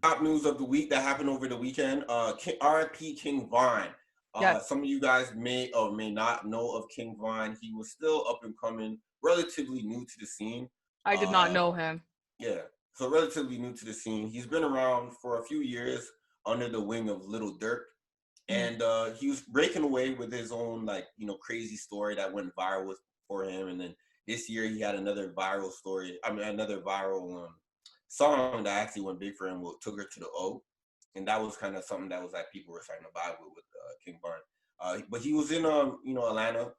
top news of the week that happened over the weekend. R.I.P. King Von. Yes, Some of you guys may or may not know of King Von. He was still up and coming, relatively new to the scene. I did not Uh, know him. yeah, so relatively new to the scene. He's been around for a few years under the wing of Little Dirk, Mhm. and he was breaking away with his own crazy story that went viral for him. And then this year he had another viral story. I mean, another viral song that actually went big for him. Took her to the O, and that was kind of something that was like people were starting to vibe with King Barn. But he was in Atlanta,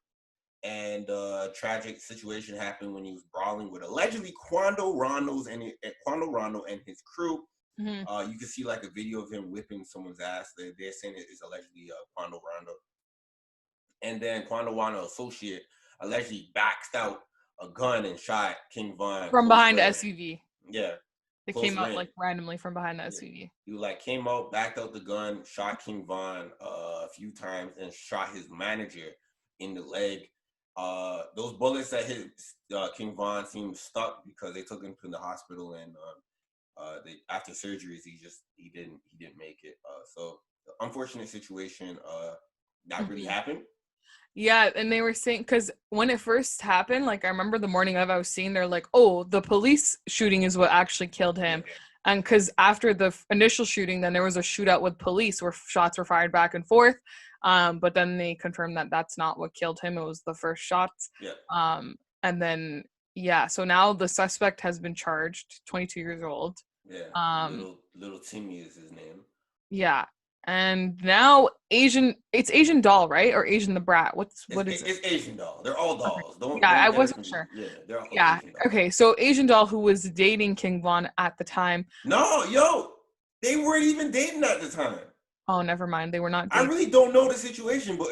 and a tragic situation happened when he was brawling with allegedly Quando Rondo and his crew. Mhm. You can see like a video of him whipping someone's ass. They're saying it is allegedly Quando Rondo, and then Quando Rondo associate allegedly baxed out a gun and shot King Von From close behind the range. SUV. Yeah, It close came out range. like randomly from behind the Yeah. SUV. He came out, backed out the gun, shot King Von a few times, and shot his manager in the leg. Those bullets that hit King Von seemed stuck because they took him to the hospital, and after surgeries he didn't make it. So unfortunate situation. That really Mhm. happened. Yeah, and they were saying because when it first happened, like I remember the morning of, I was seeing they're like, "Oh, the police shooting is what actually killed Yeah, him," and because after the initial shooting, then there was a shootout with police where shots were fired back and forth. But then they confirmed that that's not what killed him; it was the first shots. yeah, And then yeah, so now the suspect has been charged, 22 years old. yeah. Um, Little Timmy is his name. yeah, and now it's Asian doll, right, or Asian the brat? It's What is it? it's Asian doll. They're all Okay. dolls. Yeah, I Don't get it wasn't confused. sure. Yeah, they're all Yeah. Asian dolls. Okay. So Asian doll who was dating King Von at the time. No, yo, they weren't even dating at the time. Oh, never mind. They were not I dating. really don't know the situation, but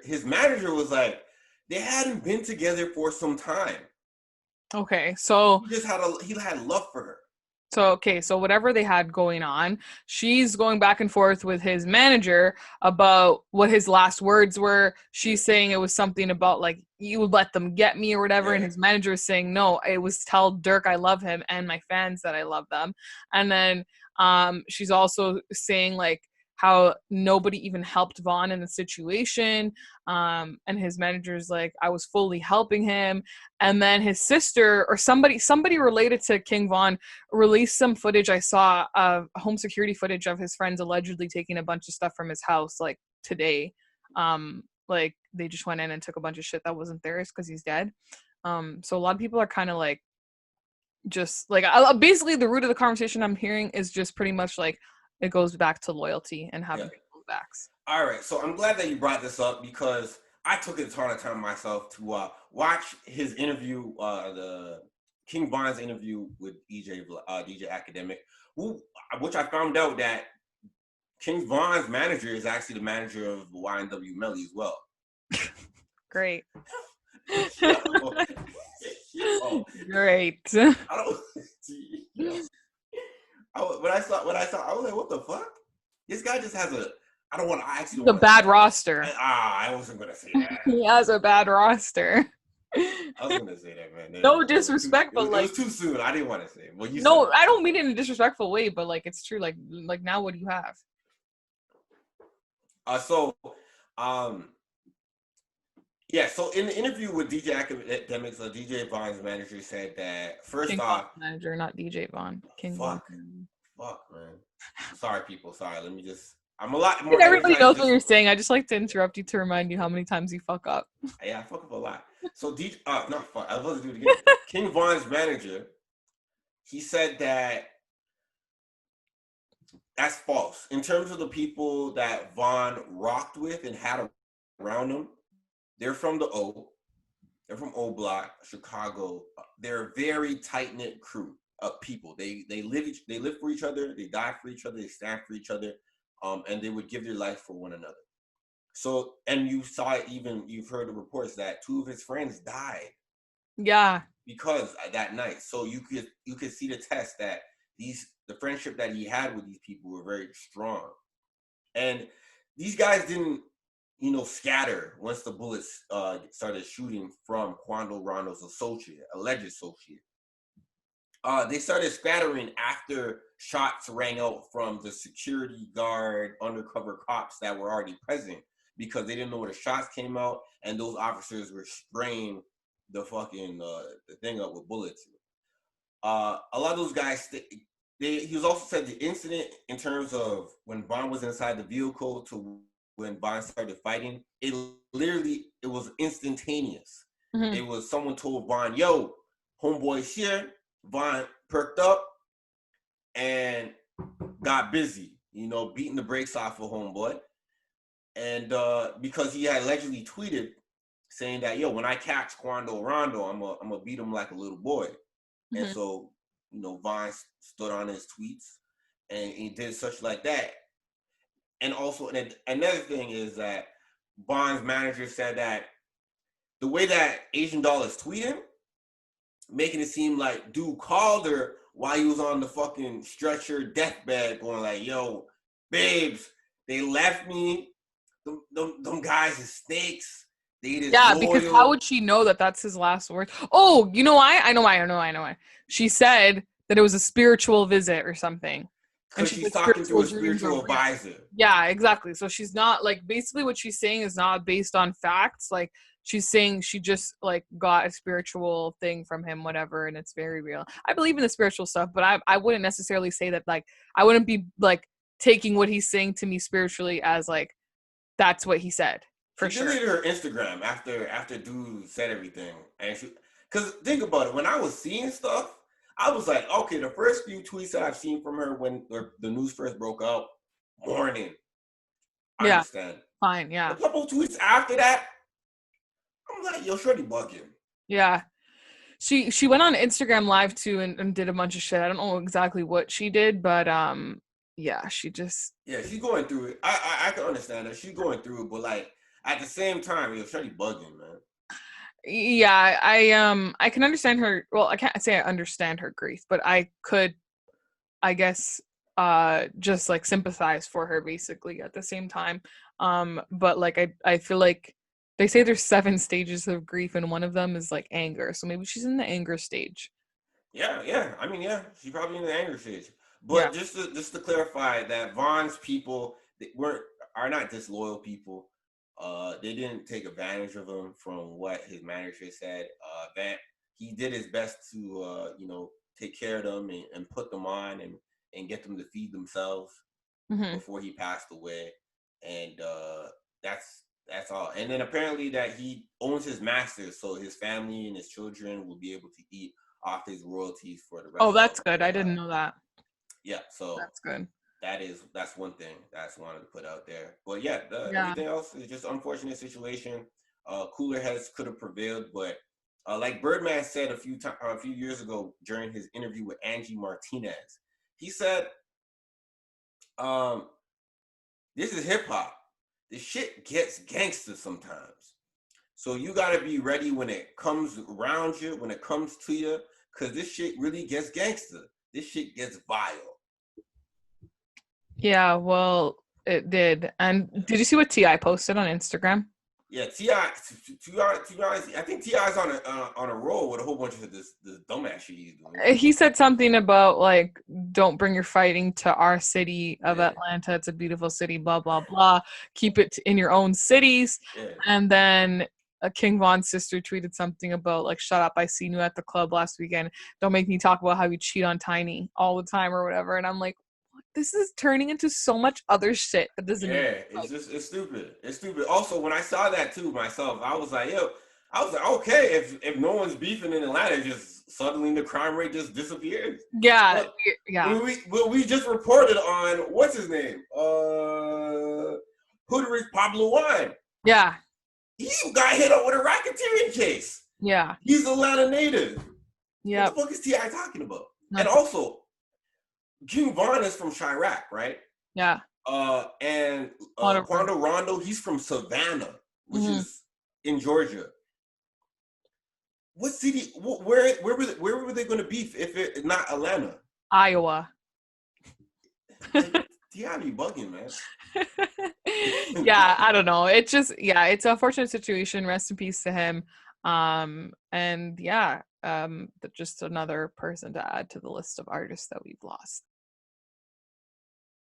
his manager was like, they hadn't been together for some time. Okay. So He had love for her. so whatever they had going on, she's going back and forth with his manager about what his last words were. Yeah, She's saying it was something about like you would let them get me or whatever, and yeah, his manager is saying no, it was tell Dirk I love him and my fans that I love them. And then she's also saying like how nobody even helped Vaughn in the situation. And his manager's like, I was fully helping him. And then his sister or somebody related to King Von released some footage I saw of home security footage of his friends allegedly taking a bunch of stuff from his house like today. Like they just went in and took a bunch of shit that wasn't theirs because he's dead. So a lot of people are kind of like just like basically the root of the conversation I'm hearing is just pretty much like it goes back to loyalty and yeah. having people's backs. All right, so I'm glad that you brought this up because I took a ton of time myself to watch his interview, the King Von's interview with DJ Academic, which I found out that King Von's manager is actually the manager of YNW Melly as well. Great. Yo, yo, Great. I don't. Yo. When I saw, I was like, "What the fuck? This guy just has a." I don't want to. I actually don't The want to say bad that. roster. I wasn't gonna say that. He has a bad roster. I was gonna say that, man. No It was too. disrespect, but It like was too soon. I didn't want to say it. Well, you said no, it. I don't mean it in a disrespectful way, but like it's true. Like now, what do you have? So, um, yeah. So in the interview with DJ Academics, DJ Von's manager said that first King Von off, manager, not DJ Von. King Von. fuck, man. Sorry, people. Sorry. Let me just. I'm a lot And more everybody energized. knows what you're saying. I just like to interrupt you to remind you how many times you fuck up. Yeah, I fuck up a lot. So DJ, not fuck. I was supposed to do it again. King Von's manager, he said that that's false. In terms of the people that Von rocked with and had around him, they're from the O. They're from O Block, Chicago. They're a very tight knit crew of people. They live for each other. They die for each other. They stand for each other, and they would give their life for one another. So, and you saw it. Even you've heard the reports that two of his friends died Yeah. because that night. So you could see the test that the friendship that he had with these people were very strong, and these guys didn't scatter once the bullets started shooting from Quando Rondo's alleged associate. They started scattering after shots rang out from the security guard undercover cops that were already present because they didn't know where the shots came out, and those officers were spraying the fucking the thing up with bullets. A lot of those guys, he was also said the incident in terms of when Vaughn was inside the vehicle to when Vaughn started fighting, it was instantaneous. Mm-hmm. It was someone told Vaughn, "Yo, homeboy's here." Vaughn perked up and got busy, beating the brakes off of homeboy. And because he had allegedly tweeted saying that, "Yo, when I catch Quando Rondo, I'm gonna beat him like a little boy." And Mm-hmm. so, Vaughn stood on his tweets and he did such like that. And also, another thing is that Vaughn's manager said that the way that Asian Doll is tweeting, making it seem like dude called her while he was on the fucking stretcher deathbed, going like, "Yo, babes, they left me. Them guys are snakes. They Yeah, because how disloyal." would she know that that's his last word? Oh, you know why? I know why. I know why. I know why. She said that it was a spiritual visit or something, and Because she she's said talking spiritual to a dreams are spiritual real. advisor. Yeah, exactly. So she's not like basically what she's saying is not based on facts. Like she's saying she just like got a spiritual thing from him, whatever, and it's very real. I believe in the spiritual stuff, but I wouldn't necessarily say that like I wouldn't be like taking what he's saying to me spiritually as like that's what he said She for sure. deleted her Instagram after dude said everything, and because think about it, when I was seeing stuff, I was like, okay, the first few tweets that I've seen from her when the news first broke out, morning, I Yeah, understand. fine. A Yeah. couple tweets after that, I'm like, yo, shorty bugging. Yeah. She went on Instagram live too and did a bunch of shit. I don't know exactly what she did, but yeah, she just Yeah, she's going through it. I can understand her. She's going through it, but like at the same time, yo, shorty bugging, man. yeah, I can understand her. Well, I can't say I understand her grief, but I could I guess just like sympathize for her basically at the same time. But like I feel like they say there's 7 stages of grief and one of them is like anger. So maybe she's in the anger stage. Yeah, yeah. I mean, yeah, she's probably in the anger stage. Yeah. But just to clarify that Vaughn's people are not disloyal people. They didn't take advantage of him from what his manager said. Van he did his best to take care of them and put them on and get them to feed themselves Hmm. before he passed away. And that's all. And then apparently that he owns his masters, so his family and his children will be able to eat off his royalties for the Oh, rest of that's good. their I didn't life. know that. Yeah, so That's good. that's one thing that's wanted to put out there. But yeah, Yeah. everything else is just unfortunate situation. Cooler heads could have prevailed, but like Birdman said a few years ago during his interview with Angie Martinez, he said, um, "This is hip hop. This shit gets gangster sometimes. So you gotta be ready when it comes around you, when it comes to you, because this shit really gets gangster. This shit gets vile." Yeah, well, it did. And Yeah, did you see what Ti posted on Instagram? yeah. Ti, to be honest, I think Ti's on a roll with a whole bunch of this dumbass shit he's doing. He said something about like don't bring your fighting to our city of Yeah, Atlanta. It's a beautiful city, blah blah blah. Keep it in your own cities. yeah, And then King Von's sister tweeted something about like shut up, I seen you at the club last weekend. Don't make me talk about how you cheat on Tiny all the time or whatever. And I'm like, what? This is turning into so much other shit that doesn't even yeah. like It's stupid. It's stupid. Also, when I saw that too myself, I was like, yo, I was like, okay, if no one's beefing in Atlanta, just suddenly the crime rate just disappears. yeah, But yeah, we just reported on what's his name, Hoodrich Pablo Wine. yeah, He got hit up with a racketeering case. yeah, He's a Atlanta native. What the yep, fuck is Ti talking about? And nothing. also, King Von is from Chirac, right? Yeah. And Whatever. Quando Rondo, he's from Savannah, which Hmm. is in Georgia. What city? Where were they going to beef if it's not Atlanta? Iowa. Like Ti be bugging, man. Yeah, I don't know. It just yeah, it's a unfortunate situation. Rest in peace to him. And yeah, just another person to add to the list of artists that we've lost.